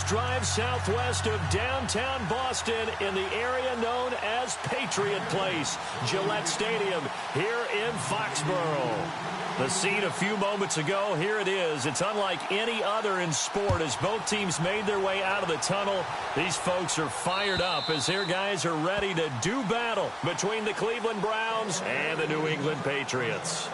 Rams drive southwest of downtown Boston in the area known as Patriot Place, Gillette Stadium here in Foxborough. The scene a few moments ago, here it is. It's unlike any other in sport as both teams made their way out of the tunnel. These folks are fired up as their guys are ready to do battle between the Cleveland Browns and the New England Patriots.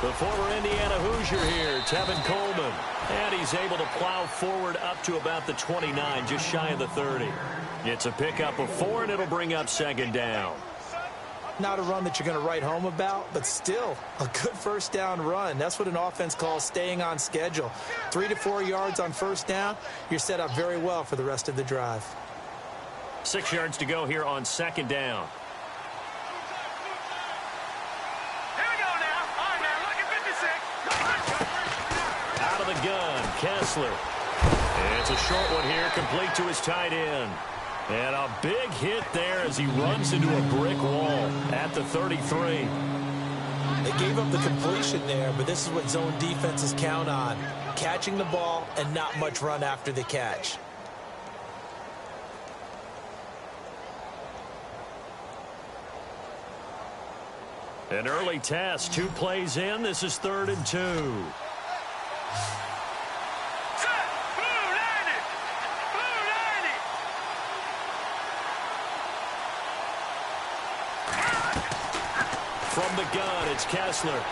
The former Indiana Hoosier here, Tevin Coleman. And he's able to plow forward up to about the 29, just shy of the 30. It's a pickup of 4, and it'll bring up second down. Not a run that you're going to write home about, but still a good first down run. That's what an offense calls staying on schedule. 3 to 4 yards on first down, you're set up very well for the rest of the drive. 6 yards to go here on second down. The gun, Kessler. It's a short one here, complete to his tight end. And a big hit there as he runs into a brick wall at the 33. They gave up the completion there, but this is what zone defenses count on. Catching the ball and not much run after the catch. An early test, 2 plays in. This is 3rd and 2. From the gun, it's Kessler.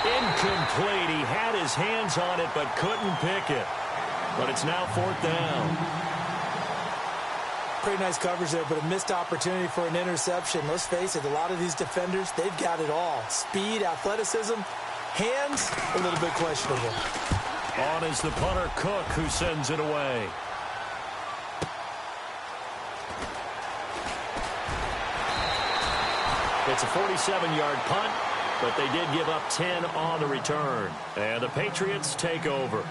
Incomplete. He had his hands on it, but couldn't pick it. But it's now 4th down. Pretty nice coverage there, but a missed opportunity for an interception. Let's face it, a lot of these defenders, they've got it all. Speed, athleticism, hands, a little bit questionable. On is the punter, Cook, who sends it away. It's a 47-yard punt, but they did give up 10 on the return. And the Patriots take over.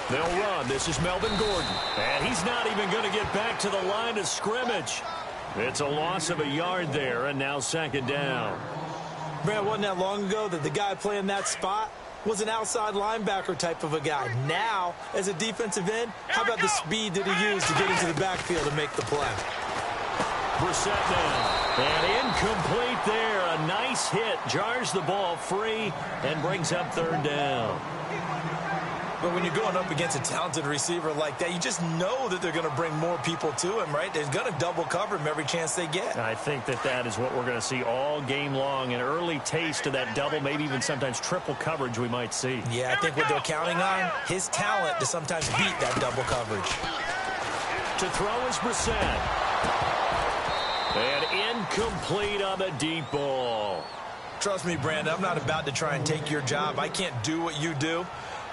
They'll run. This is Melvin Gordon. And he's not even going to get back to the line of scrimmage. It's a loss of a yard there, and now second down. Man, wasn't that long ago that the guy playing that spot was an outside linebacker type of a guy. Now, as a defensive end, how about the speed that he used to get into the backfield and make the play? Brissett now. And incomplete there. A nice hit. Jars the ball free and brings up 3rd down. But when you're going up against a talented receiver like that, you just know that they're going to bring more people to him, right? They're going to double cover him every chance they get. I think that is what we're going to see all game long. An early taste of that double, maybe even sometimes triple coverage we might see. Yeah, I think what they're counting on, his talent to sometimes beat that double coverage. To throw is Brissett. And incomplete on the deep ball. Trust me, Brandon, I'm not about to try and take your job. I can't do what you do.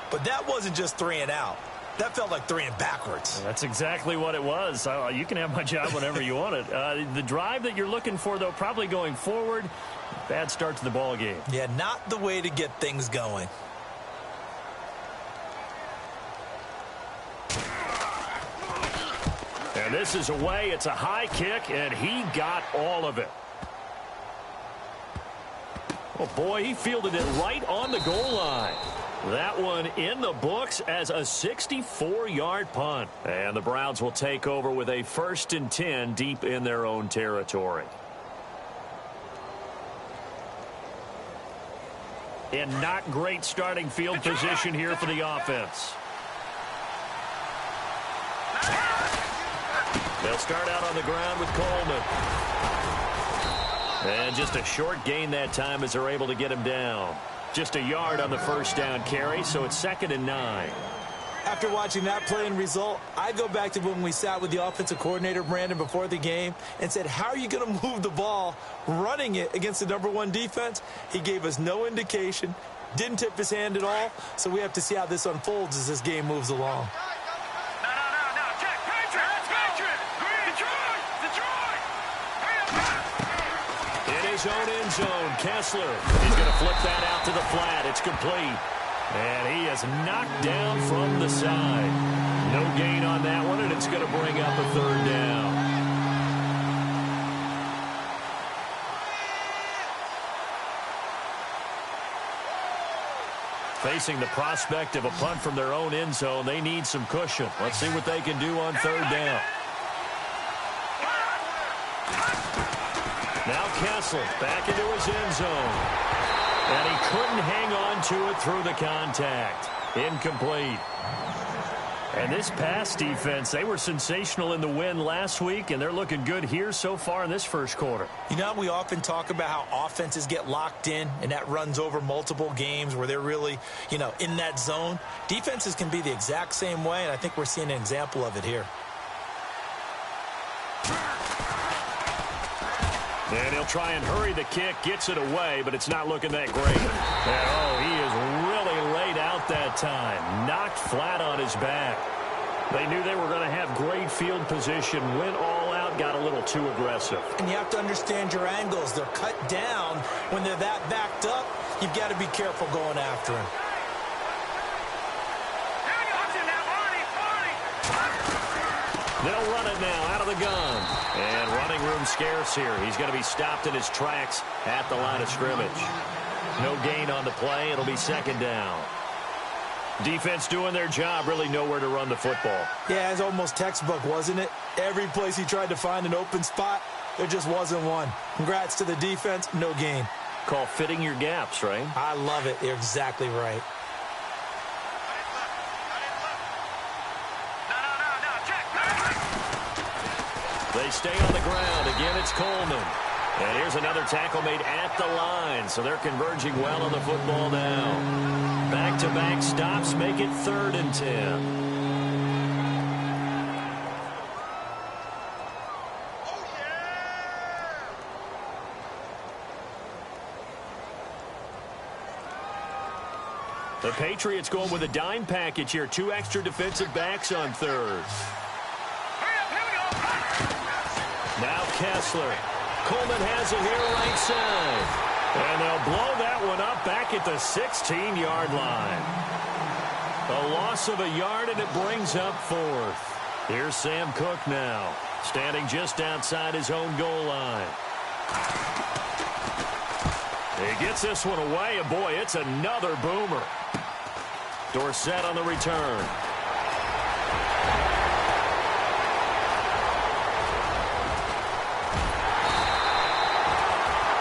But that wasn't just 3 and out. That felt like 3 and backwards. That's exactly what it was. You can have my job whenever you want it. The drive that you're looking for, though, probably going forward. Bad start to the ball game. Yeah, not the way to get things going. And this is away. It's a high kick, and he got all of it. Oh, boy, he fielded it right on the goal line. That one in the books as a 64-yard punt. And the Browns will take over with a 1st and 10 deep in their own territory. In not great starting field position here for the offense. They'll start out on the ground with Coleman. And just a short gain that time as they're able to get him down. Just a yard on the first down carry, so it's 2nd and 9. After watching that play and result, I go back to when we sat with the offensive coordinator, Brandon, before the game and said, how are you going to move the ball running it against the #1 defense? He gave us no indication, didn't tip his hand at all, so we have to see how this unfolds as this game moves along. In his own end zone, Kessler. He's going to flip that out to the flat. It's complete. And he is knocked down from the side. No gain on that one, and it's going to bring up a 3rd down. Facing the prospect of a punt from their own end zone, they need some cushion. Let's see what they can do on 3rd down. Now Kessler back into his end zone. And he couldn't hang on to it through the contact. Incomplete. And this pass defense, they were sensational in the win last week, and they're looking good here so far in this first quarter. You know, we often talk about how offenses get locked in, and that runs over multiple games where they're really, you know, in that zone. Defenses can be the exact same way, and I think we're seeing an example of it here. And he'll try and hurry the kick, gets it away, but it's not looking that great. And, oh, he is really laid out that time. Knocked flat on his back. They knew they were going to have great field position, went all out, got a little too aggressive. And you have to understand your angles. They're cut down. When they're that backed up, you've got to be careful going after him. They'll run it now out of the gun. And running room scarce here. He's going to be stopped in his tracks at the line of scrimmage. No gain on the play. It'll be 2nd down. Defense doing their job, really nowhere to run the football. Yeah, it's almost textbook, wasn't it? Every place he tried to find an open spot, there just wasn't one. Congrats to the defense, no gain. Call fitting your gaps, right? I love it. You're exactly right. They stay on the ground. Again, it's Coleman. And here's another tackle made at the line. So they're converging well on the football now. Back-to-back stops make it 3rd and 10. The Patriots going with a dime package here. 2 extra defensive backs on 3rd. Now Kessler. Coleman has it here right side. And they'll blow that one up back at the 16-yard line. A loss of a yard, and it brings up 4th. Here's Sam Cook now, standing just outside his own goal line. He gets this one away, and boy, it's another boomer. Dorsett on the return.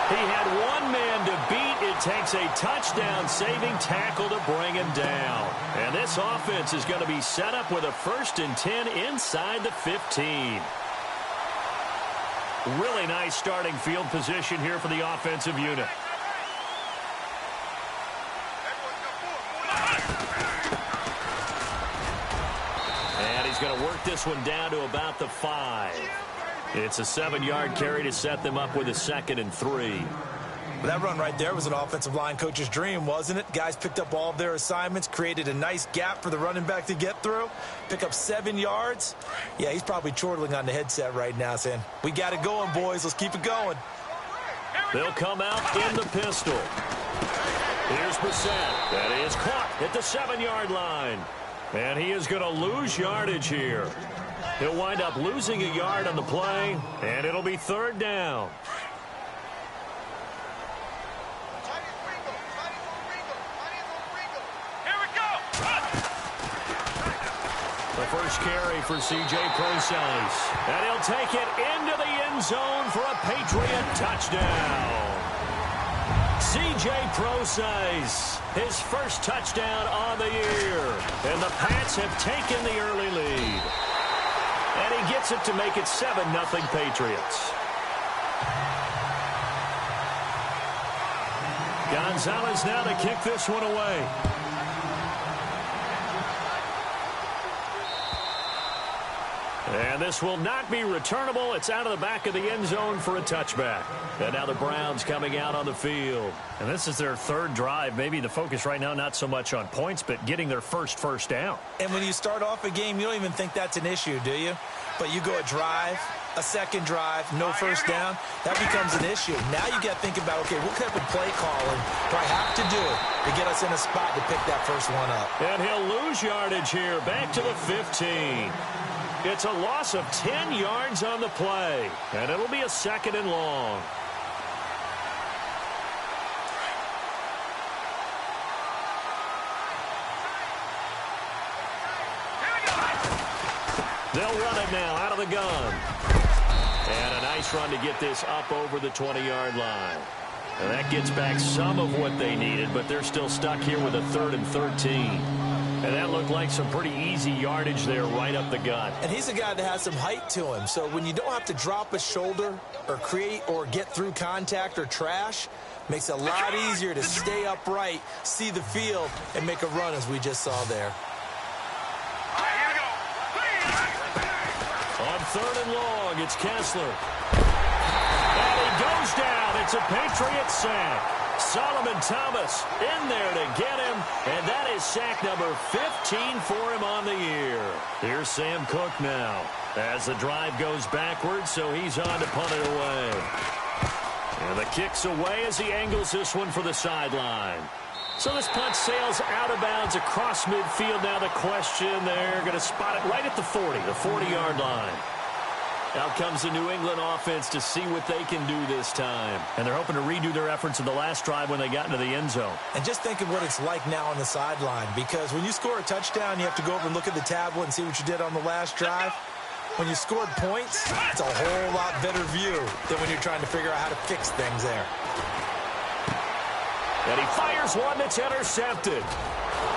He had one man to beat. It takes a touchdown-saving tackle to bring him down. And this offense is going to be set up with a 1st and 10 inside the 15. Really nice starting field position here for the offensive unit. And he's going to work this one down to about the 5. It's a 7-yard carry to set them up with a 2nd and 3. Well, that run right there was an offensive line coach's dream, wasn't it? Guys picked up all of their assignments, created a nice gap for the running back to get through, pick up 7 yards. Yeah, he's probably chortling on the headset right now saying, we got it going, boys. Let's keep it going. They'll come out in the pistol. Here's Brissett. That is caught at the 7-yard line. And he is going to lose yardage here. He'll wind up losing a yard on the play, and it'll be 3rd down. The first carry for C.J. Procise. And he'll take it into the end zone for a Patriot touchdown. C.J. Procise, his first touchdown on the year. And the Pats have taken the early lead. And he gets it to make it 7-0 Patriots. Gonzalez now to kick this one away. And this will not be returnable. It's out of the back of the end zone for a touchback. And now the Browns coming out on the field. And this is their third drive. Maybe the focus right now not so much on points, but getting their first down. And when you start off a game, you don't even think that's an issue, do you? But you go a drive, a second drive, no first down, that becomes an issue. Now you got to think about, okay, what type of play calling do I have to do to get us in a spot to pick that first one up? And he'll lose yardage here, back to the 15. It's a loss of 10 yards on the play, and it'll be a 2nd and long. They'll run it now out of the gun. And a nice run to get this up over the 20-yard line. And that gets back some of what they needed, but they're still stuck here with a 3rd and 13. And that looked like some pretty easy yardage there right up the gut. And he's a guy that has some height to him. So when you don't have to drop a shoulder or create or get through contact or trash, makes it a lot easier to stay upright, see the field, and make a run as we just saw there. On 3rd and long, it's Kessler. And he goes down. It's a Patriot sack. Solomon Thomas in there to get him, and that is sack number 15 for him on the year. Here's Sam Cook now as the drive goes backwards, so he's on to punt it away. And the kick's away as he angles this one for the sideline. So this punt sails out of bounds across midfield. Now the question, they're going to spot it right at the 40-yard line. Out comes the New England offense to see what they can do this time. And they're hoping to redo their efforts in the last drive when they got into the end zone. And just think of what it's like now on the sideline, because when you score a touchdown, you have to go over and look at the tablet and see what you did on the last drive. When you scored points, it's a whole lot better view than when you're trying to figure out how to fix things there. And he fires one that's intercepted.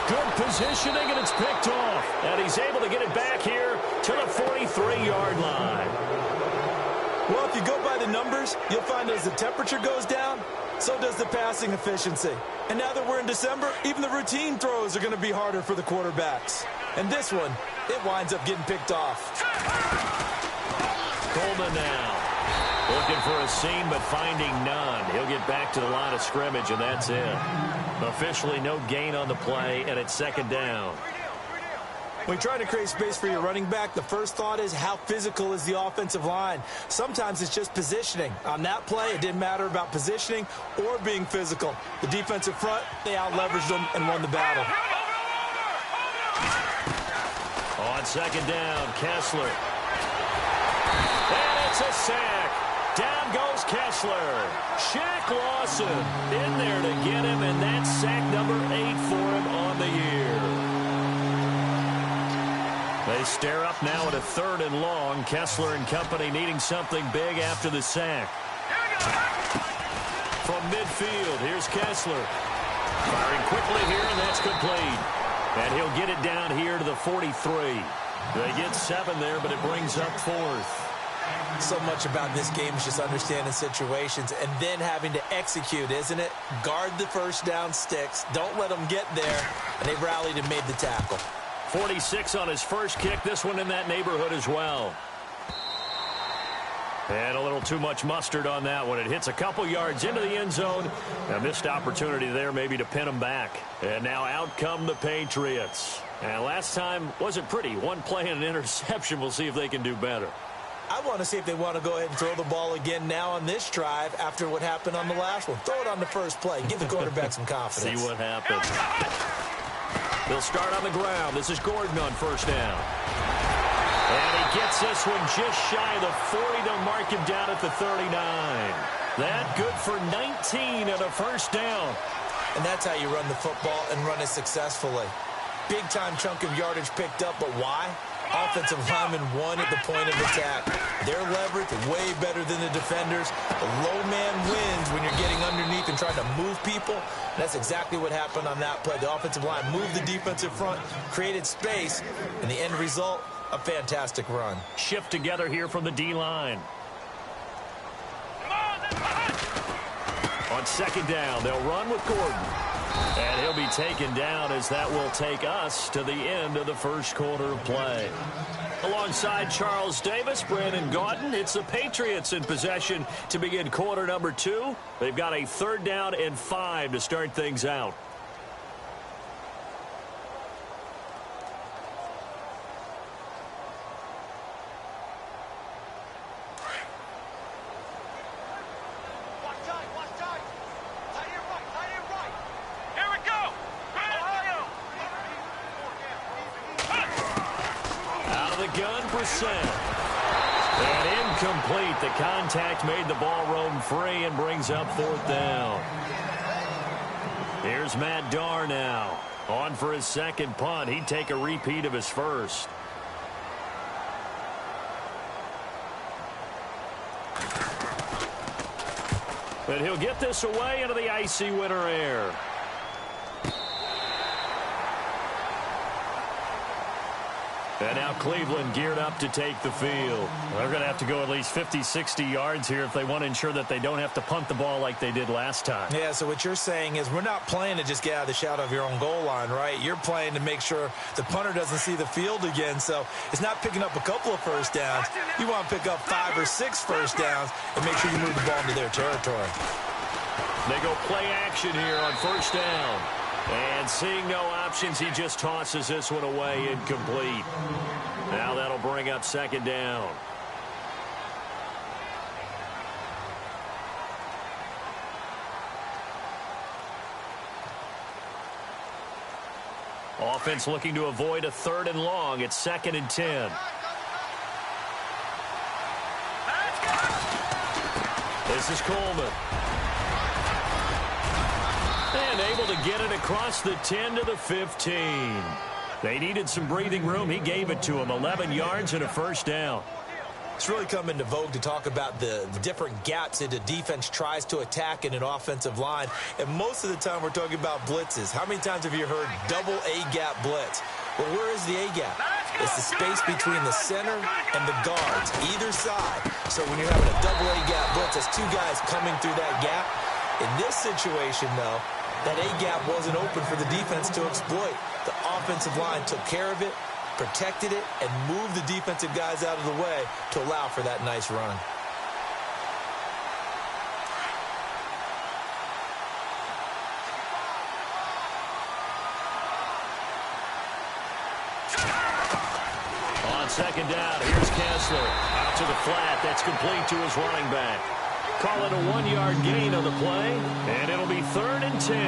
Good positioning, and it's picked off. And he's able to get it back here to the 43-yard line. Well, if you go by the numbers, you'll find that as the temperature goes down, so does the passing efficiency. And now that we're in December, even the routine throws are going to be harder for the quarterbacks. And this one, it winds up getting picked off. Coleman now. Looking for a seam, but finding none. He'll get back to the line of scrimmage, and that's it. Officially no gain on the play, and it's 2nd down. When you're trying to create space for your running back, the first thought is how physical is the offensive line. Sometimes it's just positioning. On that play, it didn't matter about positioning or being physical. The defensive front, they out-leveraged them and won the battle. On 2nd down, Kessler. And it's a sack. Down goes Kessler. Shaq Lawson in there to get him, and that's sack number 8 for him on the year. They stare up now at a 3rd and long. Kessler and company needing something big after the sack. From midfield, here's Kessler. Firing quickly here, and that's complete. And he'll get it down here to the 43. They get 7 there, but it brings up 4th. So much about this game is just understanding situations and then having to execute, isn't it? Guard the first down sticks. Don't let them get there. And they rallied and made the tackle. 46 on his first kick. This one in that neighborhood as well. And a little too much mustard on that one. It hits a couple yards into the end zone. A missed opportunity there maybe to pin them back. And now out come the Patriots. And last time wasn't pretty. One play and an interception. We'll see if they can do better. I want to see if they want to go ahead and throw the ball again now on this drive after what happened on the last one. Throw it on the first play. Give the quarterback some confidence. See what happens. They'll start on the ground. This is Gordon on 1st down. And he gets this one just shy of the 40 to mark him down at the 39. That good for 19 and a 1st down. And that's how you run the football and run it successfully. Big-time chunk of yardage picked up, but why? Offensive lineman won at the point of attack. Their leverage way better than the defenders. The low man wins when you're getting underneath and trying to move people. And that's exactly what happened on that play. The offensive line moved the defensive front, created space, and the end result, a fantastic run. Shift together here from the D-line. On 2nd down, they'll run with Gordon. And he'll be taken down as that will take us to the end of the first quarter of play. Alongside Charles Davis, Brandon Gaudin, it's the Patriots in possession to begin quarter number 2. They've got a 3rd down and 5 to start things out. And incomplete. The contact made the ball roam free and brings up 4th down. Here's Matt Darr now. On for his 2nd punt. He'd take a repeat of his 1st. But he'll get this away into the icy winter air. And now Cleveland geared up to take the field. They're going to have to go at least 50, 60 yards here if they want to ensure that they don't have to punt the ball like they did last time. Yeah, so what you're saying is we're not playing to just get out of the shadow of your own goal line, right? You're playing to make sure the punter doesn't see the field again. So it's not picking up a couple of 1st downs. You want to pick up 5 or 6 1st downs and make sure you move the ball into their territory. They go play action here on 1st down. And seeing no options, he just tosses this one away incomplete. Now that'll bring up 2nd down. Offense looking to avoid a 3rd and long. It's 2nd and 10. This is Coleman. And able to get it across the 10 to the 15. They needed some breathing room. He gave it to him. 11 yards and a 1st down. It's really come into vogue to talk about the different gaps that the defense tries to attack in an offensive line. And most of the time we're talking about blitzes. How many times have you heard double A-gap blitz? Well, where is the A-gap? It's the space between the center and the guards, either side. So when you're having a double A-gap blitz, that's 2 guys coming through that gap. In this situation, though, that A-gap wasn't open for the defense to exploit. The offensive line took care of it, protected it, and moved the defensive guys out of the way to allow for that nice run. On 2nd down, here's Kessler. Out to the flat. That's complete to his running back. Call it a 1-yard gain on the play, and it'll be 3rd and 10.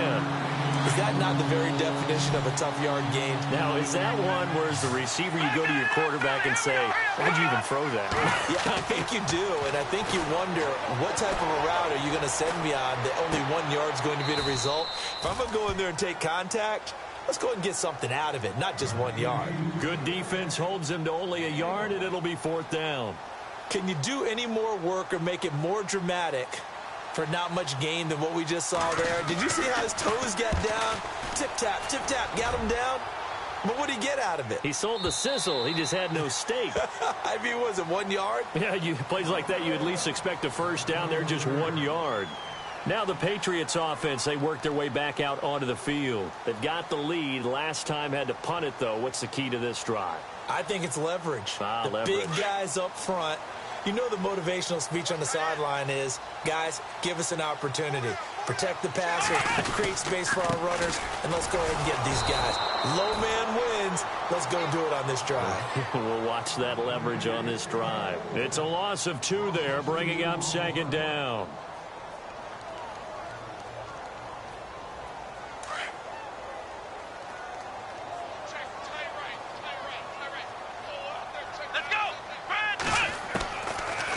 Is that not the very definition of a tough yard gain? Now, is that one where as the receiver you go to your quarterback and say, why'd you even throw that? Yeah, I think you do, and I think you wonder what type of a route are you going to send me on that only 1 yard's going to be the result? If I'm going to go in there and take contact, let's go ahead and get something out of it, not just 1 yard. Good defense holds him to only a yard, and it'll be 4th down. Can you do any more work or make it more dramatic for not much gain than what we just saw there? Did you see how his toes got down? Tip-tap, got him down. But what did he get out of it? He sold the sizzle. He just had no steak. I mean, was it 1 yard? Yeah, plays like that, you at least expect a 1st down. They're just 1 yard. Now the Patriots offense, they work their way back out onto the field. They've got the lead. Last time had to punt it, though. What's the key to this drive? I think it's leverage. Leverage. Big guys up front. You know the motivational speech on the sideline is, guys, give us an opportunity. Protect the passer, create space for our runners, and let's go ahead and get these guys. Low man wins. Let's go do it on this drive. We'll watch that leverage on this drive. It's a loss of 2 there, bringing up 2nd down.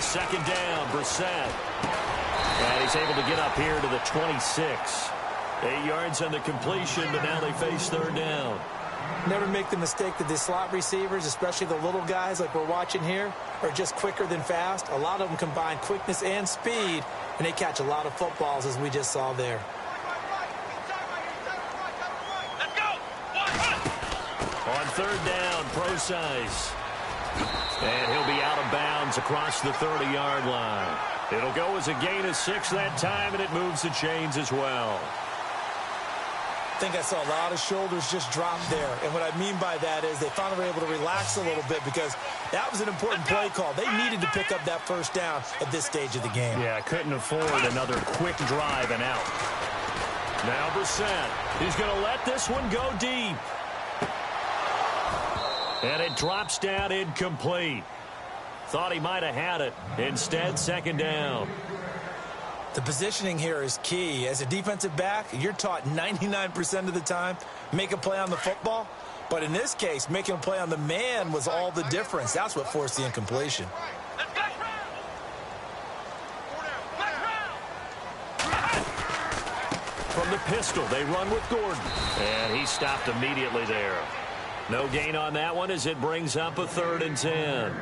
Second down, Brissett. And he's able to get up here to the 26. 8 yards on the completion, but now they face 3rd down. Never make the mistake that the slot receivers, especially the little guys like we're watching here, are just quicker than fast. A lot of them combine quickness and speed, and they catch a lot of footballs, as we just saw there. On 3rd down, Procise. And he'll be out of bounds across the 30-yard line. It'll go as a gain of 6 that time, and it moves the chains as well. I think I saw a lot of shoulders just drop there. And what I mean by that is they finally were able to relax a little bit because that was an important play call. They needed to pick up that first down at this stage of the game. Yeah, couldn't afford another quick drive and out. Now Brissett. He's going to let this one go deep. And it drops down incomplete. Thought he might have had it. Instead, second down. The positioning here is key. As a defensive back, you're taught 99% of the time, make a play on the football. But in this case, making a play on the man was all the difference. That's what forced the incompletion. From the pistol, they run with Gordon. And he stopped immediately there. No gain on that one as it brings up a 3rd and 10.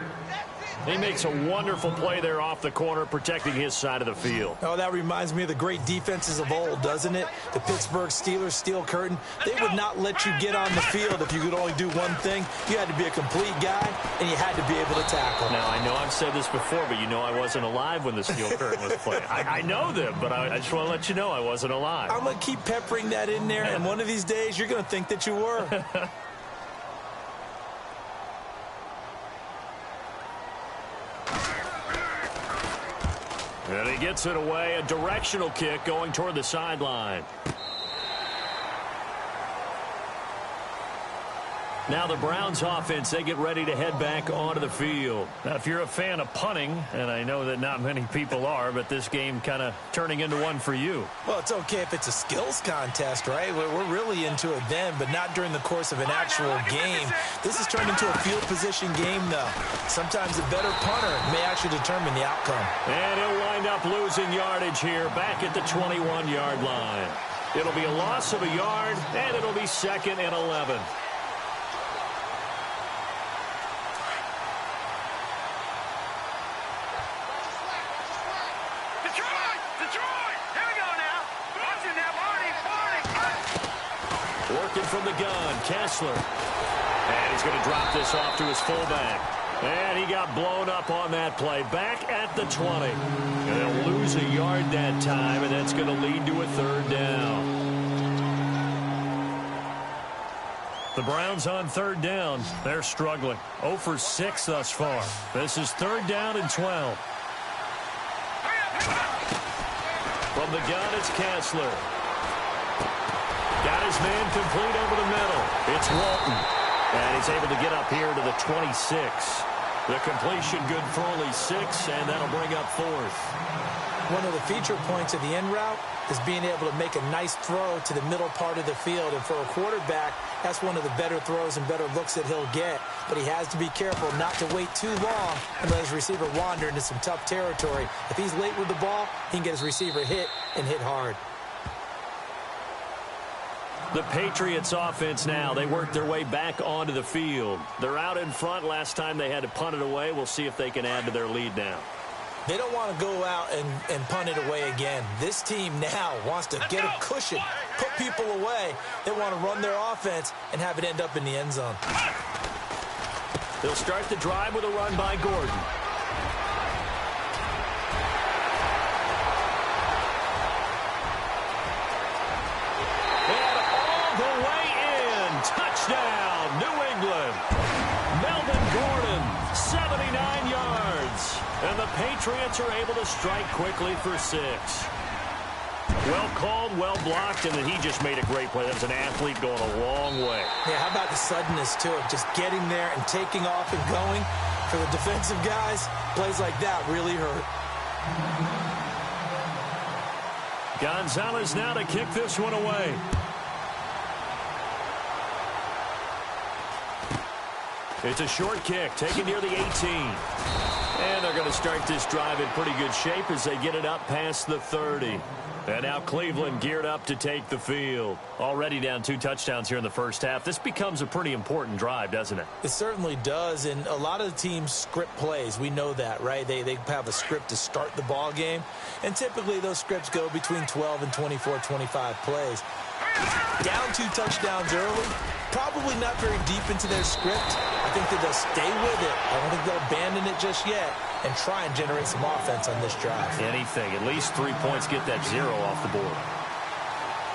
He makes a wonderful play there off the corner, protecting his side of the field. Oh, that reminds me of the great defenses of old, doesn't it? The Pittsburgh Steelers steel curtain. They would not let you get on the field if you could only do one thing. You had to be a complete guy, and you had to be able to tackle. Now, I know I've said this before, but you know I wasn't alive when the steel curtain was playing. I know them, but I just want to let you know I wasn't alive. I'm going to keep peppering that in there, and one of these days you're going to think that you were. And he gets it away, a directional kick going toward the sideline. Now the Browns offense, they get ready to head back onto the field. Now, if you're a fan of punting, and I know that not many people are, but this game kind of turning into one for you. Well, it's okay if it's a skills contest, right? We're really into it then, but not during the course of an actual game. This has turned into a field position game, though. Sometimes a better punter may actually determine the outcome. And he'll wind up losing yardage here back at the 21-yard line. It'll be a loss of a yard, and it'll be 2nd and 11. Working from the gun, Kessler. And he's going to drop this off to his fullback. And he got blown up on that play. Back at the 20. And they'll lose a yard that time, and that's going to lead to a 3rd down. The Browns on 3rd down. They're struggling. 0 for 6 thus far. This is 3rd down and 12. From the gun, it's Kessler. Got his man complete over the middle. It's Walton. And he's able to get up here to the 26. The completion good for only 6, and that'll bring up 4th. One of the feature points of the in route is being able to make a nice throw to the middle part of the field. And for a quarterback, that's one of the better throws and better looks that he'll get. But he has to be careful not to wait too long and let his receiver wander into some tough territory. If he's late with the ball, he can get his receiver hit and hit hard. The Patriots offense now, they work their way back onto the field. They're out in front. Last time they had to punt it away. We'll see if they can add to their lead now. They don't want to go out and punt it away again. This team now wants to get a cushion, put people away. They want to run their offense and have it end up in the end zone. They'll start the drive with a run by Gordon. Touchdown, New England. Melvin Gordon, 79 yards. And the Patriots are able to strike quickly for 6. Well called, well blocked, and then he just made a great play. That was an athlete going a long way. Yeah, how about the suddenness to it? Just getting there and taking off and going. For the defensive guys, plays like that really hurt. Gonzalez now to kick this one away. It's a short kick, taken near the 18. And they're going to start this drive in pretty good shape as they get it up past the 30. And now Cleveland geared up to take the field. Already down 2 touchdowns here in the first half. This becomes a pretty important drive, doesn't it? It certainly does, and a lot of the teams script plays. We know that, right? They have a script to start the ball game, and typically those scripts go between 12 and 24, 25 plays. Down 2 touchdowns early, probably not very deep into their script. I think that they'll stay with it. I don't think they'll abandon it just yet and try and generate some offense on this drive. Anything. At least 3 points, get that 0 off the board.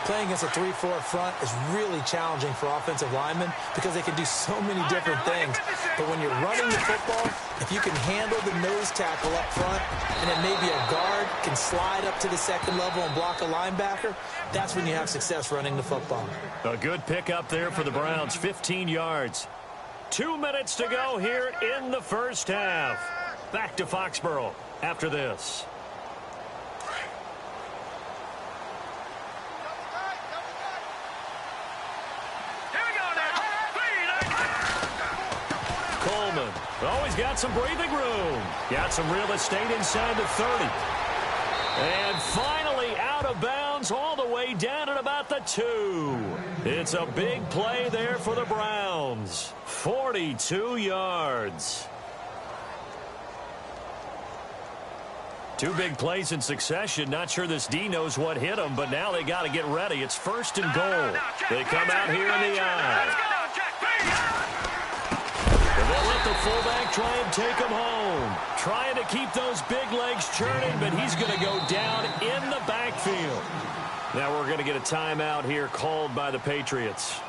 Playing against a 3-4 front is really challenging for offensive linemen because they can do so many different things. But when you're running the football, if you can handle the nose tackle up front, and then maybe a guard can slide up to the second level and block a linebacker, that's when you have success running the football. A good pick up there for the Browns, 15 yards. 2 minutes to go here in the first half. Back to Foxborough after this. Coleman. Oh, he's got some breathing room. Got some real estate inside the 30. And finally out of bounds all the way down at about the 2. It's a big play there for the Browns. 42 yards. 2 big plays in succession. Not sure this D knows what hit them, but now they got to get ready. It's 1st and goal. They come out here in the eye. They'll let the fullback try and take him home. Trying to keep those big legs churning, but he's going to go down in the backfield. Now we're going to get a timeout here called by the Patriots.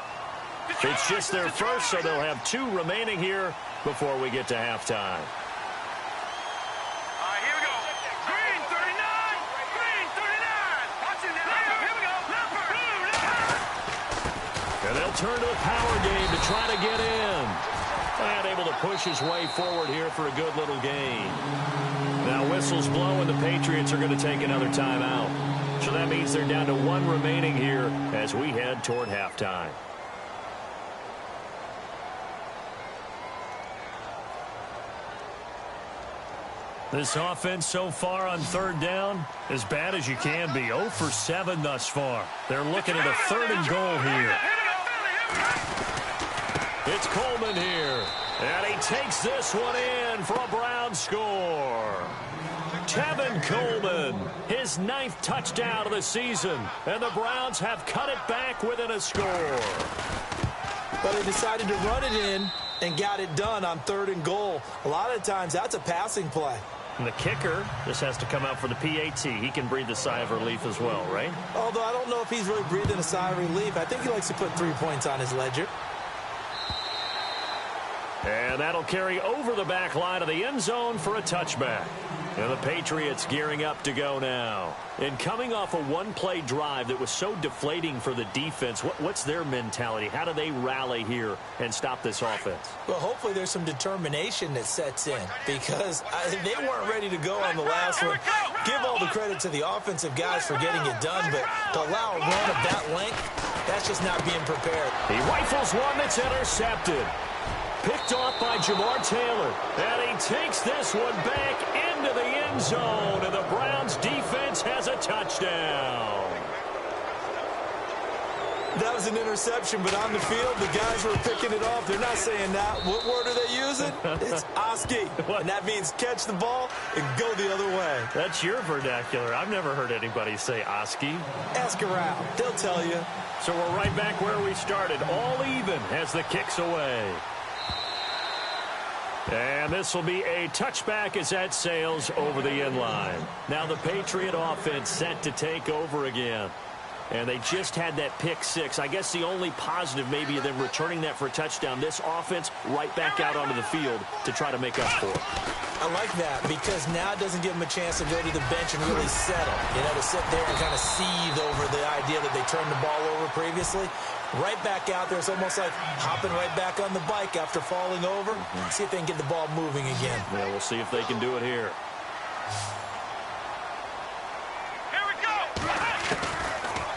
It's just their first, so they'll have 2 remaining here before we get to halftime. All right, here we go. Green 39. Green 39. Watch it now. Here we go. And they'll turn to a power game to try to get in. And able to push his way forward here for a good little gain. Now whistles blow and the Patriots are going to take another timeout. So that means they're down to 1 remaining here as we head toward halftime. This offense so far on 3rd down, as bad as you can be. 0 for 7 thus far. They're looking at a 3rd and goal here. It's Coleman here, and he takes this one in for a Brown score. Tevin Coleman, his 9th touchdown of the season, and the Browns have cut it back within a score. But they decided to run it in and got it done on 3rd and goal. A lot of times that's a passing play. And the kicker just has to come out for the PAT. He can breathe a sigh of relief as well, right? Although I don't know if he's really breathing a sigh of relief. I think he likes to put 3 points on his ledger. And that'll carry over the back line of the end zone for a touchback. And the Patriots gearing up to go now. And coming off a 1-play drive that was so deflating for the defense, what's their mentality? How do they rally here and stop this offense? Well, hopefully there's some determination that sets in because they weren't ready to go on the last one. Give all the credit to the offensive guys for getting it done, but to allow a run of that length, that's just not being prepared. He rifles one that's intercepted. Picked off by Jamar Taylor. And he takes this one back into the end zone. And the Browns defense has a touchdown. That was an interception, but on the field, the guys were picking it off. They're not saying that. What word are they using? It's Oski. And that means catch the ball and go the other way. That's your vernacular. I've never heard anybody say Oski. Ask around. They'll tell you. So we're right back where we started. All even as the kick's away. And this will be a touchback as that sails over the end line. Now the Patriot offense set to take over again. And they just had that pick 6. I guess the only positive maybe of them returning that for a touchdown. This offense right back out onto the field to try to make up for it. I like that because now it doesn't give them a chance to go to the bench and really settle. You know, to sit there and kind of seethe over the idea that they turned the ball over previously. Right back out there. It's almost like hopping right back on the bike after falling over. See if they can get the ball moving again. Yeah, we'll see if they can do it here. Here we go.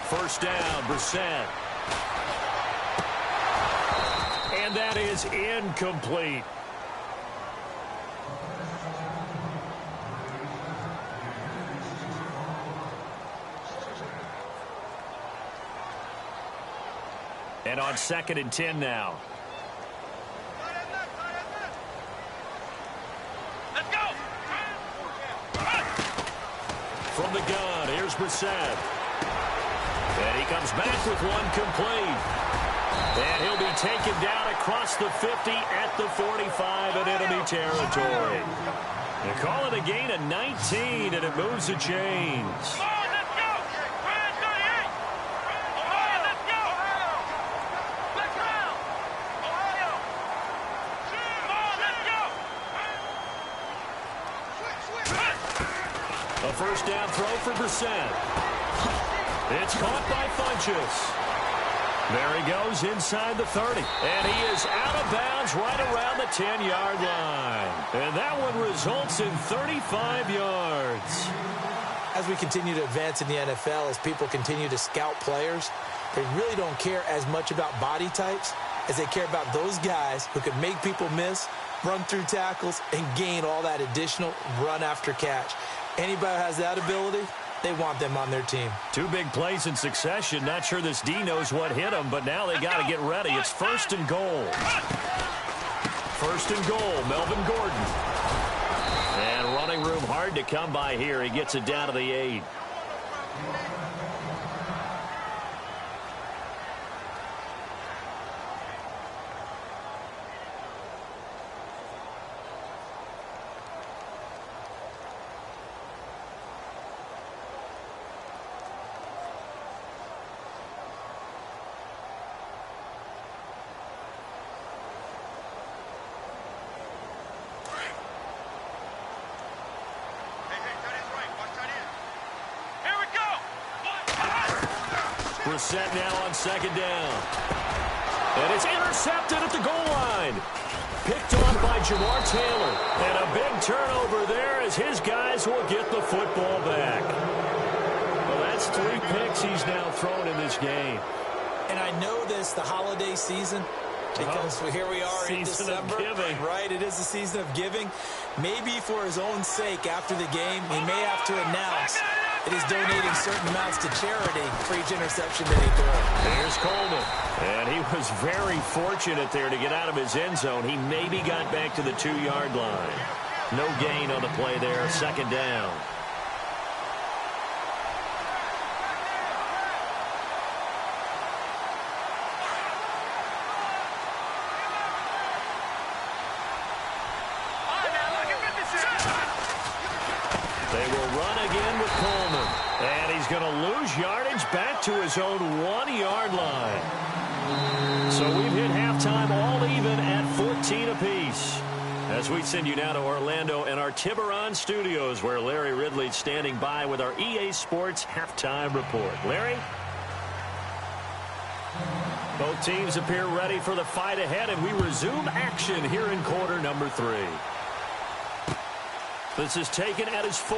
First down, Brissett. And that is incomplete. And on 2nd and 10 now. Let's go. From the gun, here's Brissett. And he comes back with one complete. And he'll be taken down across the 50 at the 45 in enemy territory. They call it a gain of 19, and it moves the chains. Let's go. first down throw for Brissett. It's caught by Funchess. There he goes inside the 30. And he is out of bounds right around the 10-yard line. And that one results in 35 yards. As we continue to advance in the NFL, as people continue to scout players, they really don't care as much about body types as they care about those guys who can make people miss, run through tackles, and gain all that additional run after catch. Anybody who has that ability, they want them on their team. Two big plays in succession. Not sure this D knows what hit him, but now they got to get ready. It's first and goal. First and goal, Melvin Gordon. And running room hard to come by here. He gets it down to the 8. Brissett now on second down. And it's intercepted at the goal line. Picked off by Jamar Taylor. And a big turnover there as his guys will get the football back. Well, that's 3 picks he's now thrown in this game. And I know this, the holiday season, because here we are in December. Right, it is the season of giving. Maybe for his own sake after the game, he may have to announce that he's donating certain amounts to charity for each interception that he throws. Here's Coleman. And he was very fortunate there to get out of his end zone. He maybe got back to the 2-yard line. No gain on the play there, second down. They will run again with Coleman. And he's going to lose yardage back to his own 1-yard line. So we've hit halftime all even at 14 apiece. As we send you now to Orlando and our Tiburon studios, where Larry Ridley's standing by with our EA Sports halftime report. Larry? Both teams appear ready for the fight ahead, and we resume action here in quarter number 3. This is taken at his 4.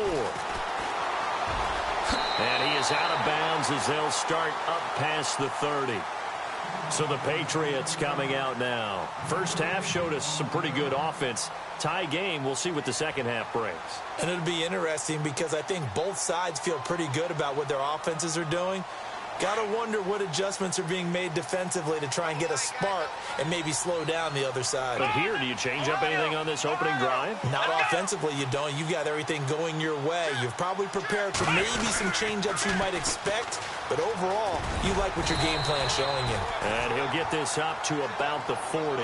And he is out of bounds as they'll start up past the 30. So the Patriots coming out now. First half showed us some pretty good offense. Tie game, we'll see what the second half brings. And it'll be interesting because I think both sides feel pretty good about what their offenses are doing. Got to wonder what adjustments are being made defensively to try and get a spark and maybe slow down the other side. But here, do you change up anything on this opening drive? Not offensively, you don't. You've got everything going your way. You've probably prepared for maybe some change-ups you might expect, but overall, you like what your game plan's showing you. And he'll get this up to about the 40.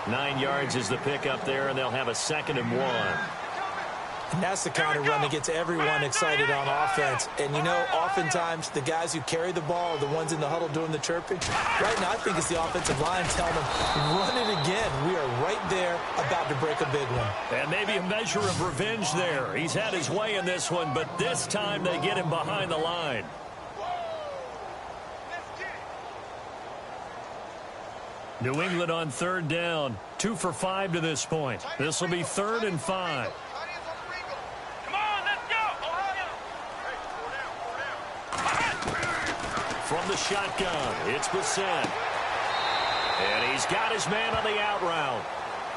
9 yards is the pickup there, and they'll have a 2nd and 1. And that's the kind of run that gets everyone excited on offense. And, you know, oftentimes the guys who carry the ball are the ones in the huddle doing the chirping. Right now, I think it's the offensive line telling them, run it again. We are right there about to break a big one. And maybe a measure of revenge there. He's had his way in this one, but this time they get him behind the line. New England on 3rd down. 2 for 5 to this point. This will be 3rd and 5. From the shotgun, it's Brissett. And he's got his man on the out route.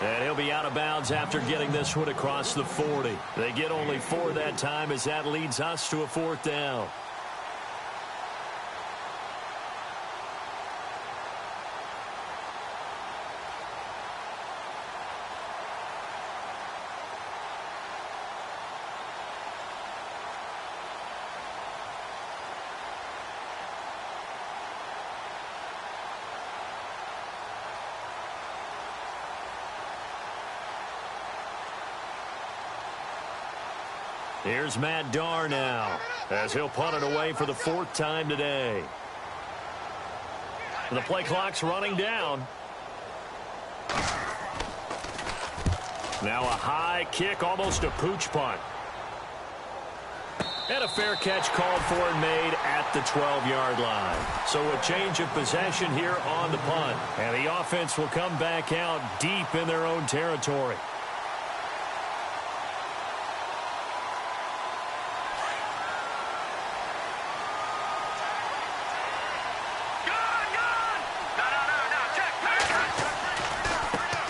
And he'll be out of bounds after getting this one across the 40. They get only 4 that time as that leads us to a 4th down. Here's Matt Darr now, as he'll punt it away for the 4th time today. The play clock's running down. Now a high kick, almost a pooch punt. And a fair catch called for and made at the 12-yard line. So a change of possession here on the punt. And the offense will come back out deep in their own territory.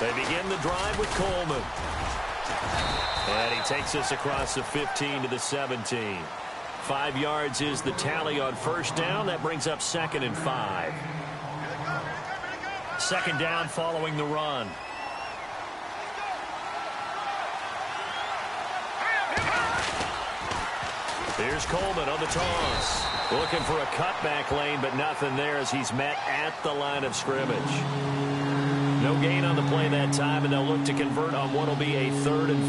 They begin the drive with Coleman. And he takes us across the 15 to the 17. 5 yards is the tally on first down. That brings up 2nd and 5. 2nd down following the run. Here's Coleman on the toss. Looking for a cutback lane, but nothing there as he's met at the line of scrimmage. No gain on the play that time, and they'll look to convert on what will be a 3rd and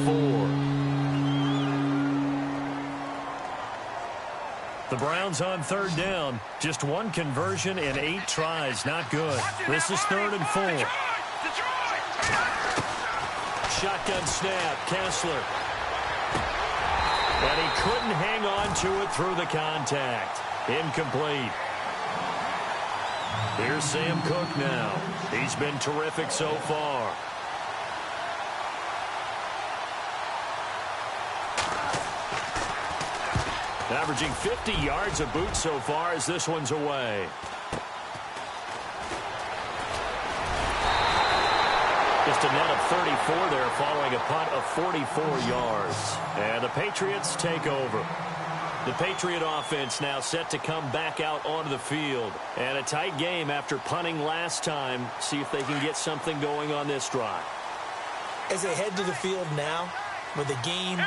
4. The Browns on 3rd down. Just one conversion in 8 tries. Not good. This is 3rd and 4. Shotgun snap. Kessler. And he couldn't hang on to it through the contact. Incomplete. Here's Sam Cook now. He's been terrific so far. Averaging 50 yards a boot so far as this one's away. Just a net of 34 there following a punt of 44 yards. And the Patriots take over. The Patriot offense now set to come back out onto the field. And a tight game after punting last time. See if they can get something going on this drive. As they head to the field now, with the game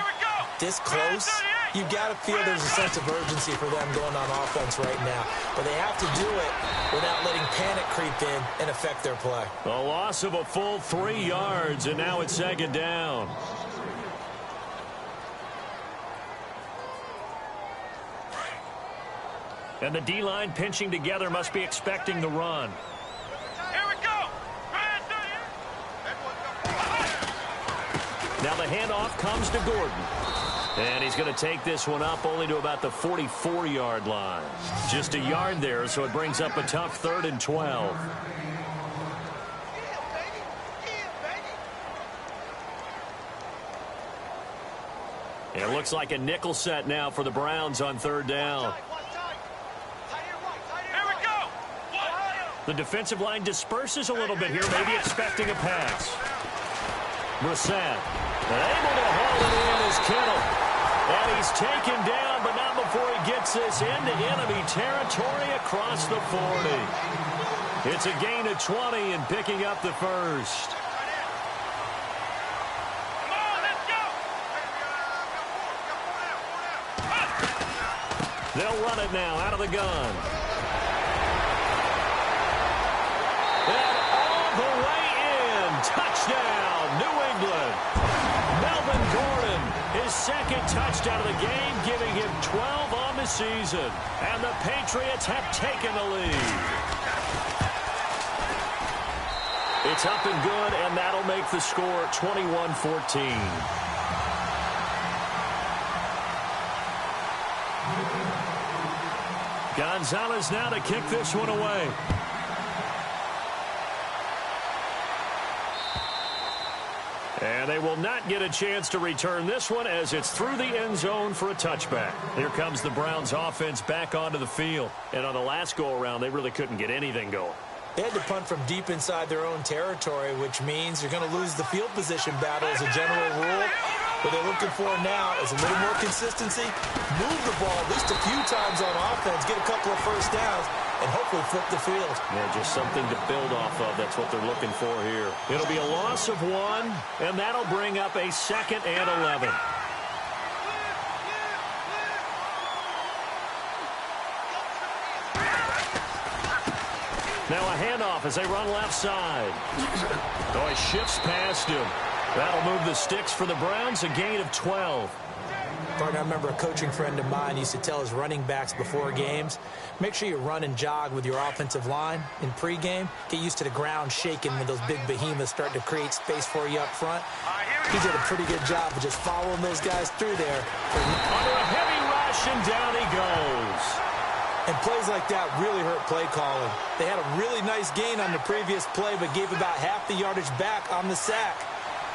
this close, you've got to feel there's a sense of urgency for them going on offense right now. But they have to do it without letting panic creep in and affect their play. A loss of a full 3 yards, and now it's 2nd down. And the D-line pinching together must be expecting the run. Here we go. Now the handoff comes to Gordon. And he's going to take this one up only to about the 44-yard line. Just a yard there, so it brings up a tough 3rd and 12. And it looks like a nickel set now for the Browns on 3rd down. The defensive line disperses a little bit here, maybe expecting a pass. Brissett, able to haul it in is Kittle. And he's taken down, but not before he gets this into enemy territory across the 40. It's a gain of 20 and picking up the first. They'll run it now out of the gun. And all the way in. Touchdown, New England. Melvin Gordon, his 2nd touchdown of the game, giving him 12 on the season. And the Patriots have taken the lead. It's up and good, and that'll make the score 21-14. Gonzalez now to kick this one away. And they will not get a chance to return this one as it's through the end zone for a touchback. Here comes the Browns offense back onto the field. And on the last go-around, they really couldn't get anything going. They had to punt from deep inside their own territory, which means you're going to lose the field position battle as a general rule. What they're looking for now is a little more consistency, move the ball at least a few times on offense, get a couple of first downs, and hopefully flip the field. Yeah, just something to build off of. That's what they're looking for here. It'll be a loss of 1, and that'll bring up a 2nd and 11. Now a handoff as they run left side. Oh, he shifts past him. That'll move the sticks for the Browns, a gain of 12. Partner, I remember a coaching friend of mine used to tell his running backs before games, make sure you run and jog with your offensive line in pregame. Get used to the ground shaking when those big behemoths start to create space for you up front. He did a pretty good job of just following those guys through there. Under a heavy rush, push, and down he goes. And plays like that really hurt play calling. They had a really nice gain on the previous play, but gave about half the yardage back on the sack.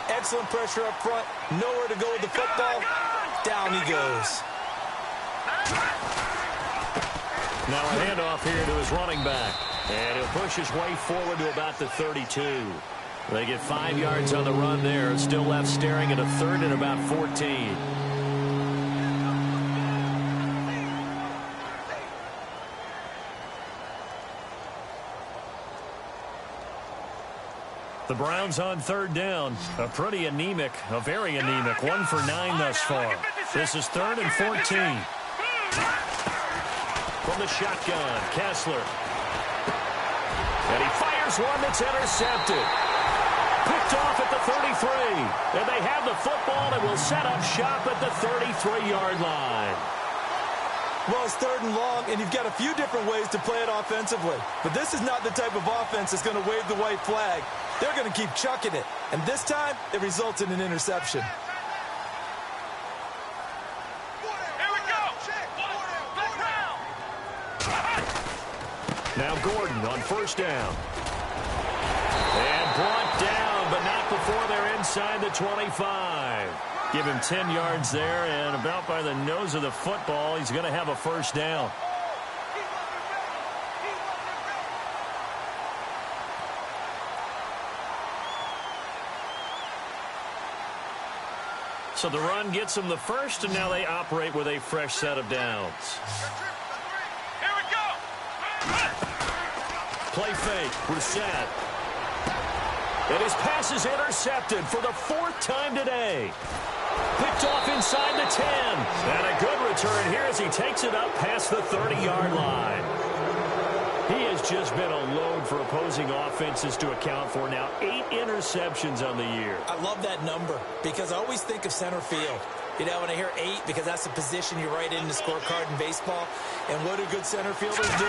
Excellent pressure up front. Nowhere to go with the football. Down he goes. Now a handoff here to his running back. And he'll push his way forward to about the 32. They get 5 yards on the run there. Still left staring at a third and about 14. The Browns on third down. A very anemic. 1 for 9 thus far. This is 3rd and 14. From the shotgun, Kessler. And he fires one that's intercepted. Picked off at the 33. And they have the football and will set up shop at the 33-yard line. Well, it's 3rd and long, and you've got a few different ways to play it offensively. But this is not the type of offense that's going to wave the white flag. They're going to keep chucking it. And this time, it results in an interception. Now Gordon on first down. And brought down, but not before they're inside the 25. Give him 10 yards there, and about by the nose of the football, he's going to have a first down. So the run gets them the first, and now they operate with a fresh set of downs. Play fake, Brissett. And his pass is intercepted for the 4th time today. Picked off inside the 10. And a good return here as he takes it up past the 30-yard line. He has just been a load for opposing offenses to account for now. 8 interceptions on the year. I love that number because I always think of center field. You know, when I hear 8, because that's the position you write in the scorecard in baseball. And what do good center fielders do?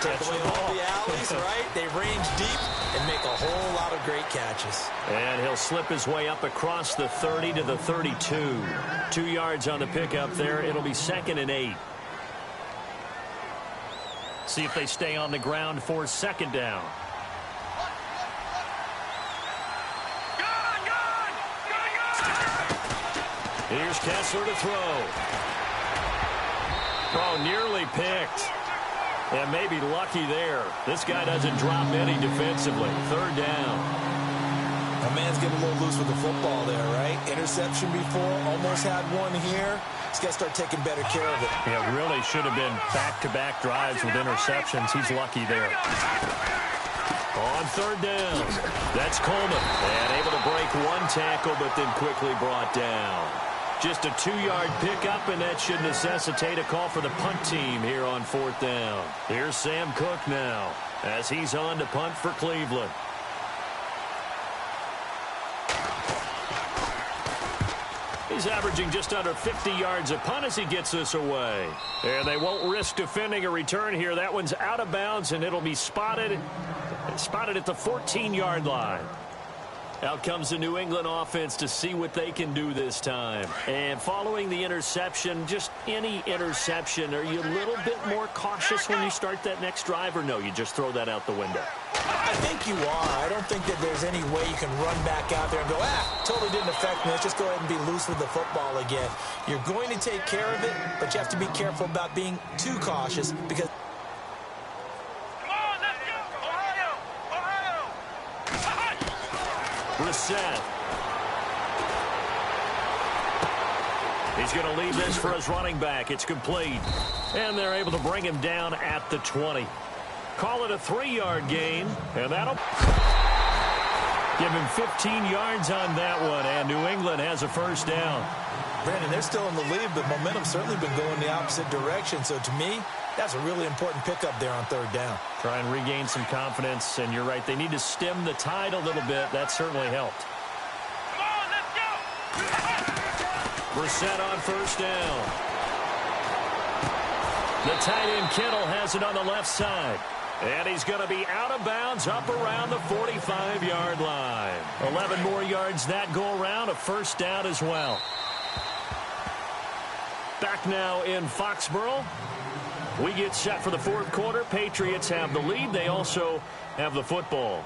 Take away all the alleys, right? They range deep and make a whole lot of great catches. And he'll slip his way up across the 30 to the 32. 2 yards on the pickup there. It'll be 2nd and 8. See if they stay on the ground for 2nd down. Here's Kessler to throw. Oh, nearly picked. And maybe lucky there. This guy doesn't drop many defensively. 3rd down. A man's getting a little loose with the football there, right? Interception before, almost had one here. He's got to start taking better care of it. Yeah, really should have been back-to-back drives with interceptions. He's lucky there. On 3rd down, that's Coleman. And able to break one tackle, but then quickly brought down. Just a 2-yard pickup, and that should necessitate a call for the punt team here on 4th down. Here's Sam Cook now as he's on to punt for Cleveland. He's averaging just under 50 yards a punt as he gets this away. And they won't risk defending a return here. That one's out of bounds, and it'll be spotted at the 14-yard line. Out comes the New England offense to see what they can do this time. And following the interception, just any interception, are you a little bit more cautious when you start that next drive, or no, you just throw that out the window? I think you are. I don't think that there's any way you can run back out there and go, totally didn't affect me. Let's just go ahead and be loose with the football again. You're going to take care of it, but you have to be careful about being too cautious because Brissett. He's going to leave this for his running back. It's complete. And they're able to bring him down at the 20. Call it a 3-yard gain, and that'll give him 15 yards on that one, and New England has a first down. Brandon, they're still in the lead, but momentum's certainly been going the opposite direction. So to me, that's a really important pickup there on 3rd down. Try and regain some confidence, and you're right. They need to stem the tide a little bit. That certainly helped. Come on, let's go. Brissett on first down. The tight end Kittle has it on the left side. And he's going to be out of bounds up around the 45-yard line. 11 more yards that go around, a first down as well. Back now in Foxborough. We get set for the fourth quarter. Patriots have the lead. They also have the football.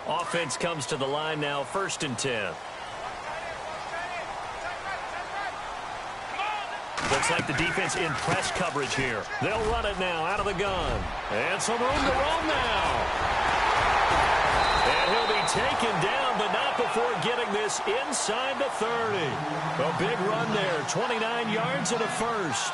Offense comes to the line now, 1st and 10. Looks like the defense in press coverage here. They'll run it now out of the gun. And some room to roam now. And he'll be taken down, but not before getting this inside the 30. A big run there, 29 yards and a first.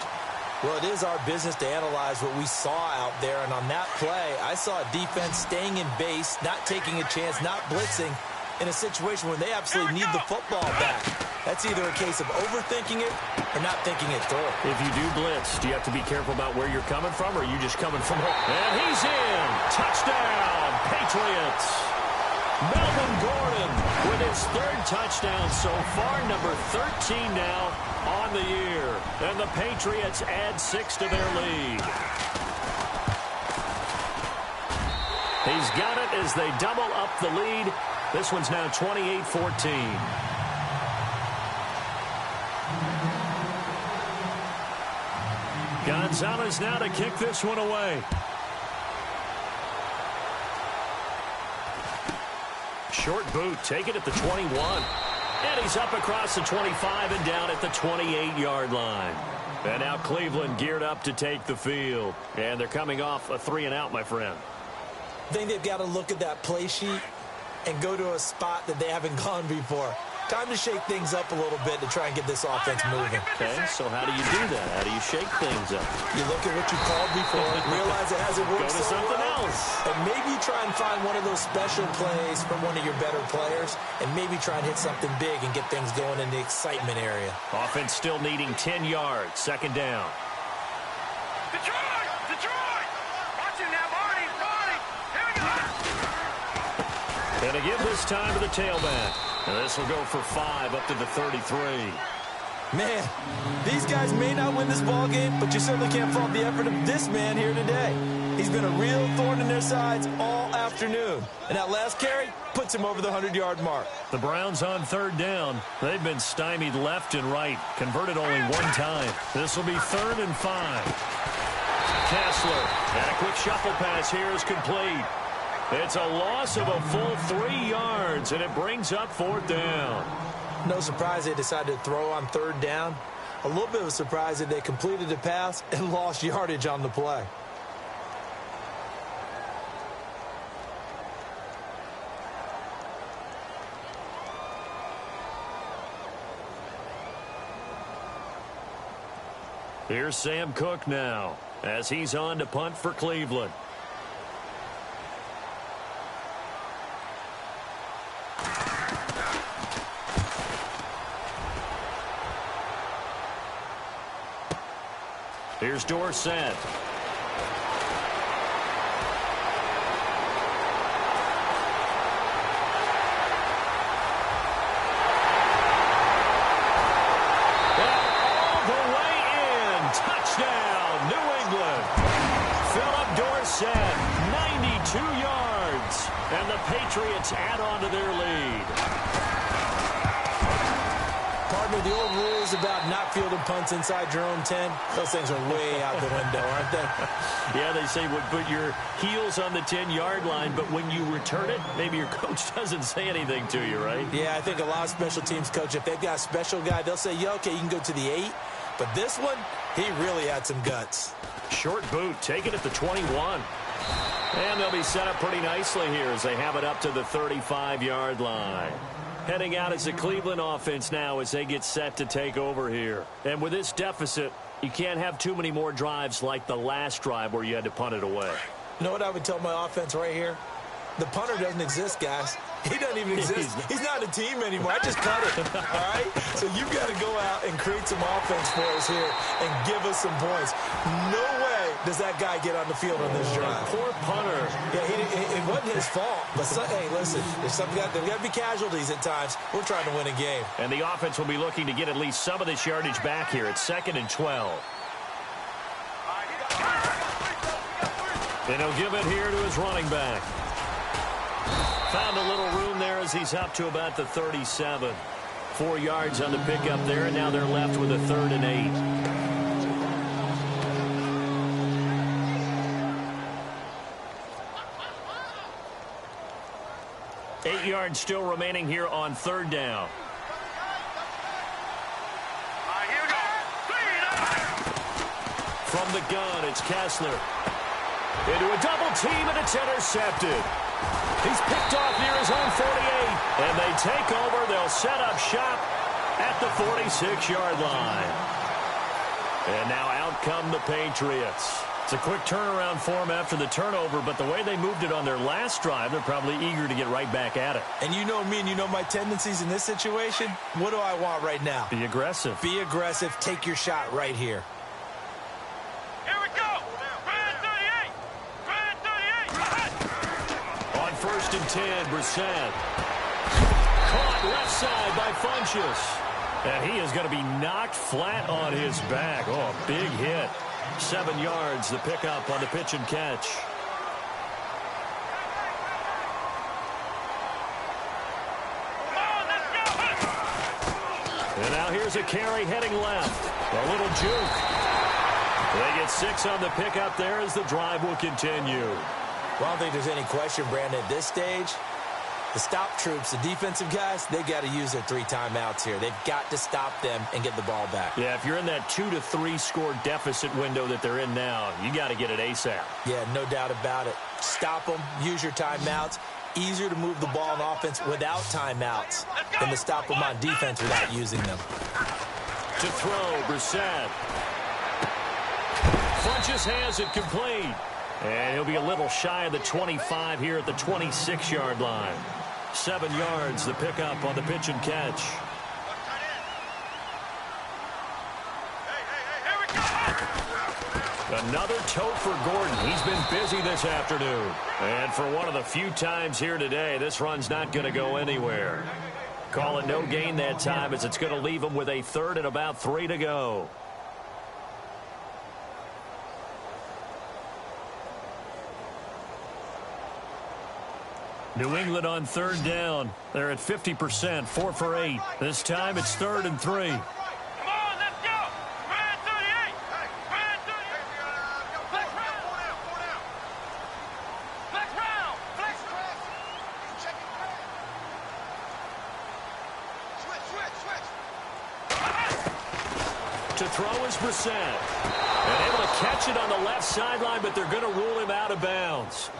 Well, it is our business to analyze what we saw out there, and on that play, I saw a defense staying in base, not taking a chance, not blitzing, in a situation where they absolutely need the football back. That's either a case of overthinking it or not thinking it through. If you do blitz, do you have to be careful about where you're coming from, or are you just coming from home? And he's in. Touchdown, Patriots. Melvin Gordon with his 3rd touchdown so far, number 13 now on the year. And the Patriots add 6 to their lead. He's got it as they double up the lead. This one's now 28-14. Gonzalez now to kick this one away. Short boot, take it at the 21. And he's up across the 25 and down at the 28-yard line. And now Cleveland geared up to take the field. And they're coming off a 3-and-out, my friend. I think they've got to look at that play sheet and go to a spot that they haven't gone before. Time to shake things up a little bit to try and get this offense moving. Okay, so how do you do that? How do you shake things up? You look at what you called before, realize it hasn't worked Go to something else. and maybe try and find one of those special plays from one of your better players, and maybe try and hit something big and get things going in the excitement area. Offense still needing 10 yards, 2nd down. Detroit! Detroit! Watching that, Marty! Marty! Here we go! And to give this time to the tailback. And this will go for 5 up to the 33. Man, these guys may not win this ball game, but you certainly can't fault the effort of this man here today. He's been a real thorn in their sides all afternoon. And that last carry puts him over the 100-yard mark. The Browns on 3rd down. They've been stymied left and right. Converted only 1 time. This will be 3rd and 5. Kessler. And a quick shuffle pass here is complete. It's a loss of a full 3 yards, and it brings up 4th down. No surprise they decided to throw on 3rd down. A little bit of a surprise that they completed the pass and lost yardage on the play. Here's Sam Cook now as he's on to punt for Cleveland. Here's Dorsett. Dorsett, 92 yards, and the Patriots add on to their lead. Partner, the old rules about not fielding punts inside your own 10, those things are way out the window, aren't they? Yeah, they say put your heels on the 10-yard line, but when you return it, maybe your coach doesn't say anything to you, right? Yeah, I think a lot of special teams coach, if they've got a special guy, they'll say, yeah, okay, you can go to the 8. But this one, he really had some guts. Short boot, take it at the 21. And they'll be set up pretty nicely here as they have it up to the 35-yard line. Heading out as the Cleveland offense now as they get set to take over here. And with this deficit, you can't have too many more drives like the last drive where you had to punt it away. You know what I would tell my offense right here? The punter doesn't exist, guys. He doesn't even exist. He's not a team anymore. I just cut it, all right? So you've got to go out and create some offense for us here and give us some points. No way does that guy get on the field on this drive. Poor punter. Yeah, it wasn't his fault. But, hey, listen, there's got to be casualties at times. We're trying to win a game. And the offense will be looking to get at least some of this yardage back here. It's 2nd and 12. And he'll give it here to his running back. Found a little room there as he's up to about the 37. 4 yards on the pickup there, and now they're left with a 3rd and 8. 8 yards still remaining here on 3rd down. Here we go. From the gun, it's Kessler. Into a double team, and it's intercepted. He's picked off near his own 48, and they take over. They'll set up shop at the 46-yard line. And now out come the Patriots. It's a quick turnaround for them after the turnover, but the way they moved it on their last drive, they're probably eager to get right back at it. And you know me and you know my tendencies in this situation. What do I want right now? Be aggressive. Be aggressive. Take your shot right here. Here we go. Brand 38. Brand 38. On 1st and 10, Brissett. Caught left side by Funchess. And he is going to be knocked flat on his back. Oh, a big hit. 7 yards, the pickup on the pitch and catch. And now here's a carry heading left. A little juke. They get 6 on the pickup there as the drive will continue. Well, I don't think there's any question, Brandon, at this stage. The stop troops, the defensive guys, they got to use their 3 timeouts here. They've got to stop them and get the ball back. Yeah, if you're in that 2 to 3 score deficit window that they're in now, you got to get it ASAP. Yeah, no doubt about it. Stop them, use your timeouts. Easier to move the ball on offense without timeouts than to stop them on defense without using them. To throw, Brissett. Funchess has it complete. And he'll be a little shy of the 25 here at the 26-yard line. 7 yards, the pickup on the pitch and catch. Another tote for Gordon. He's been busy this afternoon. And for one of the few times here today, this run's not going to go anywhere. Call it no gain that time as it's going to leave him with a 3rd and about 3 to go. New England on 3rd down. They're at 50%, 4 for 8. This time it's 3rd and 3. Come on, let's go. Brand 38. Brand 38. Flex round. Flex round. Flex round. Switch. To throw is Brissett. And able to catch it on the left sideline, but they're going to rule him out of bounds.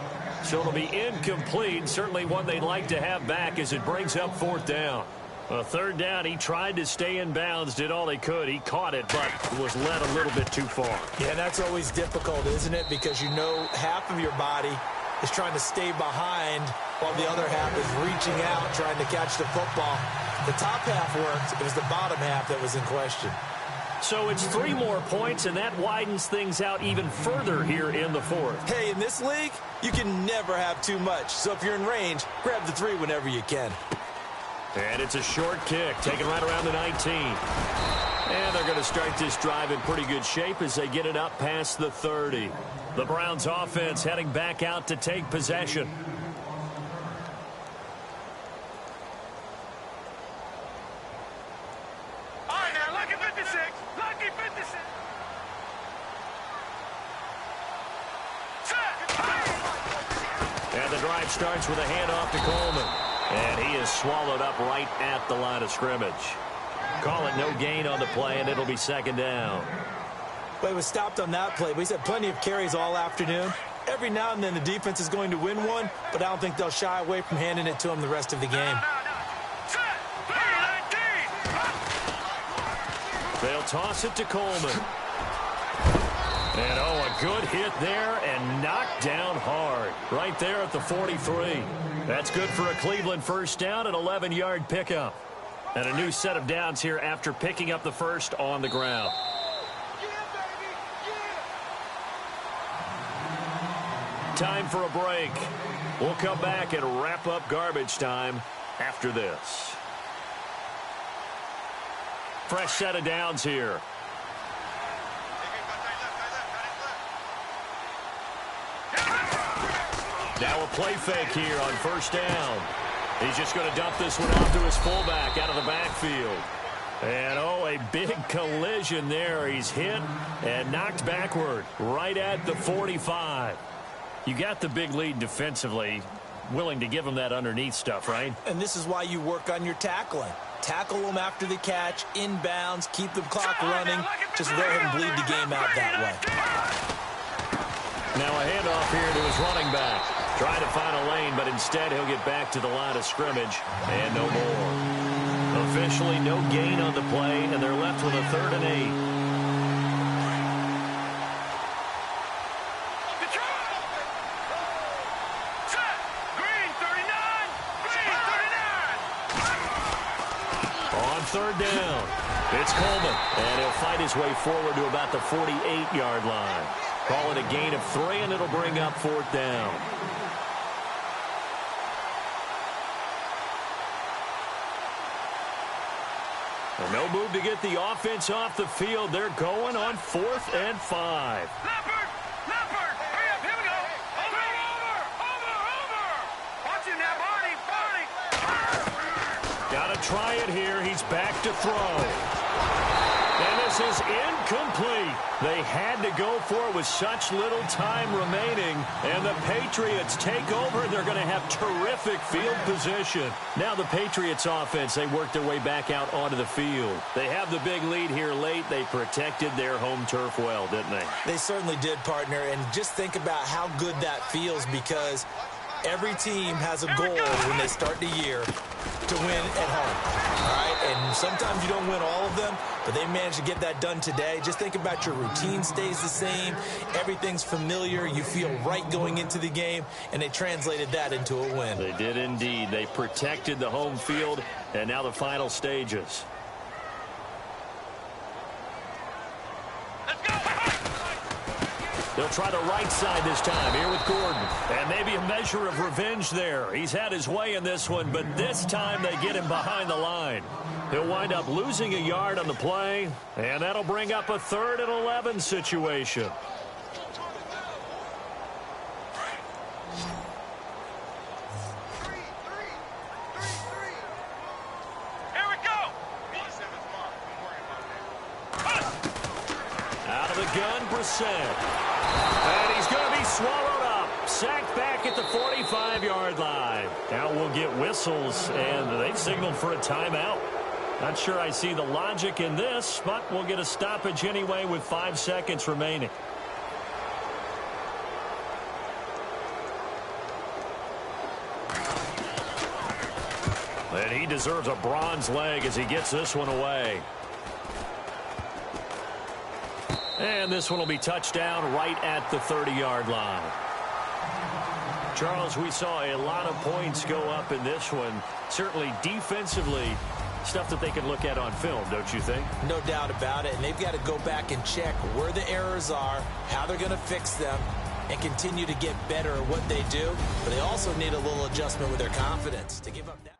So it'll be incomplete. Certainly one they'd like to have back as it brings up 4th down. A 3rd down, he tried to stay in bounds, did all he could. He caught it, but was led a little bit too far. Yeah, that's always difficult, isn't it? Because you know half of your body is trying to stay behind while the other half is reaching out, trying to catch the football. The top half worked. It was the bottom half that was in question. So it's 3 more points, and that widens things out even further here in the 4th. Hey, in this league, you can never have too much. So if you're in range, grab the 3 whenever you can. And it's a short kick, taken right around the 19. And they're going to start this drive in pretty good shape as they get it up past the 30. The Browns offense heading back out to take possession. And the drive starts with a handoff to Coleman. And he is swallowed up right at the line of scrimmage. Call it no gain on the play, and it'll be 2nd down. Well, he was stopped on that play. He's had plenty of carries all afternoon. Every now and then the defense is going to win one, but I don't think they'll shy away from handing it to him the rest of the game. They'll toss it to Coleman. And, oh, a good hit there and knocked down hard. Right there at the 43. That's good for a Cleveland 1st down, an 11-yard pickup. And a new set of downs here after picking up the 1st on the ground. Time for a break. We'll come back and wrap up garbage time after this. Fresh set of downs here. Now a play fake here on first down. He's just going to dump this one off to his fullback out of the backfield. And, oh, a big collision there. He's hit and knocked backward right at the 45. You got the big lead defensively, willing to give him that underneath stuff, right? And this is why you work on your tackling. Tackle them after the catch, inbounds, keep the clock running. Just go ahead and bleed the game out that way. Now a handoff here to his running back. Trying to find a lane, but instead he'll get back to the line of scrimmage. And no more. Officially no gain on the play, and they're left with a 3rd and 8. On 3rd down, it's Coleman, and he'll fight his way forward to about the 48-yard line. Call it a gain of 3, and it'll bring up 4th down. And no move to get the offense off the field. They're going on 4th and 5. Leopard! Hurry up, here we go! Over! Watch him now, Barney! Gotta try it here. He's back to throw. And this is incomplete. They had to go for it with such little time remaining. And the Patriots take over. They're going to have terrific field position. Now the Patriots offense, they work their way back out onto the field. They have the big lead here late. They protected their home turf well, didn't they? They certainly did, partner. And just think about how good that feels, because every team has a goal when they start the year to win at home. All right? And sometimes you don't win all of them, but they managed to get that done today. Just think about your routine stays the same. Everything's familiar. You feel right going into the game, and they translated that into a win. They did indeed. They protected the home field, and now the final stages. They'll try the right side this time here with Gordon. And maybe a measure of revenge there. He's had his way in this one, but this time they get him behind the line. He'll wind up losing a yard on the play, and that'll bring up a 3rd and 11 situation. Here we go! Out of the gun, Brissett. And he's going to be swallowed up. Sacked back at the 45-yard line. Now we'll get whistles, and they've signaled for a timeout. Not sure I see the logic in this, but we'll get a stoppage anyway with 5 seconds remaining. And he deserves a bronze leg as he gets this one away. And this one will be touchdown right at the 30-yard line. Charles, we saw a lot of points go up in this one. Certainly defensively, stuff that they can look at on film, don't you think? No doubt about it. And they've got to go back and check where the errors are, how they're going to fix them, and continue to get better at what they do. But they also need a little adjustment with their confidence to give up that.